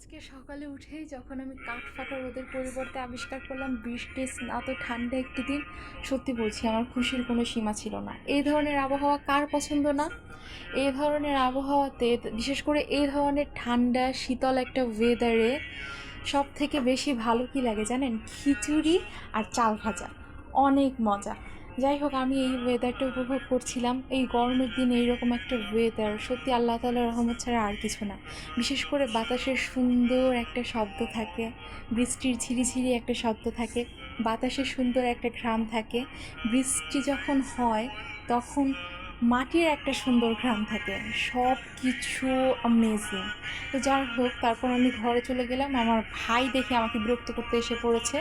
আজকে সকালে উঠেই যখন আমি কাঠফাটা রোদের পরিবর্তে আবিষ্কার করলাম বৃষ্টি স্নাত ঠান্ডা একটি দিন, সত্যি বলছি আমার খুশির কোনো সীমা ছিল না। এই ধরনের আবহাওয়া কার পছন্দ না? এই ধরনের আবহাওয়াতে, বিশেষ করে এই ধরনের ঠান্ডা শীতল একটা ওয়েদারে সব থেকে বেশি ভালো কি লাগে জানেন? খিচুড়ি আর চাল ভাজা। অনেক মজা। যাই হোক, আমি এই ওয়েদারটা উপভোগ করছিলাম। এই গরমের দিনে এইরকম একটা ওয়েদার সত্যি আল্লাহ তাআলার রহমত ছাড়া আর কিছু না। বিশেষ করে বাতাসের সুন্দর একটা শব্দ থাকে, বৃষ্টির ঝিরিঝিরি একটা শব্দ থাকে, বাতাসের সুন্দর একটা ঘ্রাণ থাকে। বৃষ্টি যখন হয় তখন মাটির একটা সুন্দর ঘ্রাণ থাকে। সব কিছু অ্যামেজিং। তো যার হোক, তারপর আমি ঘরে চলে গেলাম। আমার ভাই দেখে আমাকে বিরক্ত করতে এসে পড়েছে।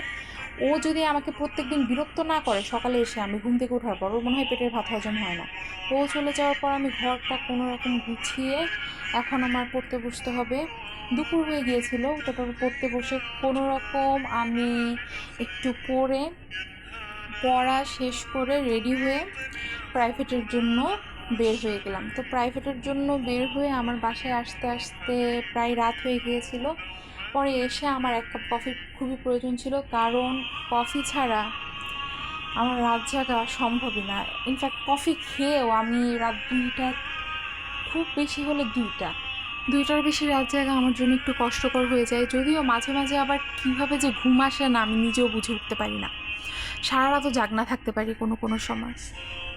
ও যদি আমাকে প্রত্যেকদিন বিরক্ত না করে, সকালে এসে আমি ঘুম থেকে ওঠার পর ওর মনে হয় পেটের ভাত হজম হয় না। তো ও চলে যাওয়ার পর আমি ঘরটা কোনো রকম গুছিয়ে এখন আমার পড়তে বসতে হবে। দুপুর হয়ে গিয়েছিল, তারপর পড়তে বসে কোনো রকম আমি একটু পড়া শেষ করে রেডি হয়ে প্রাইভেটের জন্য বের হয়ে গেলাম। তো প্রাইভেটের জন্য বের হয়ে আমার বাসায় আসতে আসতে প্রায় রাত হয়ে গিয়েছিল। পরে এসে আমার এক কাপ কফির খুবই প্রয়োজন ছিল, কারণ কফি ছাড়া আমার রাত জাগা সম্ভবই না। ইনফ্যাক্ট কফি খেয়েও আমি রাত 2টা, খুব বেশি হলে 2টার বেশি রাত জাগা আমার জন্য একটু কষ্টকর হয়ে যায়। যদিও মাঝে মাঝে আবার কীভাবে যে ঘুম আসে না আমি নিজেও বুঝে উঠতে পারি না। সারা রাতও জাগনা থাকতে পারি কোনো কোনো সময়।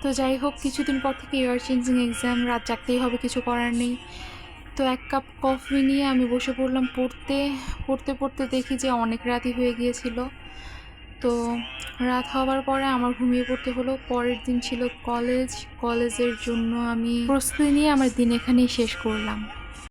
তো যাই হোক, কিছুদিন পর থেকে ইয়ার চেঞ্জিং এক্সাম, রাত জাগতেই হবে, কিছু করার নেই। তো এক কাপ কফি নিয়ে আমি বসে পড়লাম পড়তে। পড়তে পড়তে দেখি যে অনেক রাতই হয়ে গিয়েছিল। তো রাত হওয়ার পরে আমার ঘুমিয়ে পড়তে হলো। পরের দিন ছিল কলেজের জন্য আমি প্রস্তুতি নিয়ে আমার দিন এখানেই শেষ করলাম।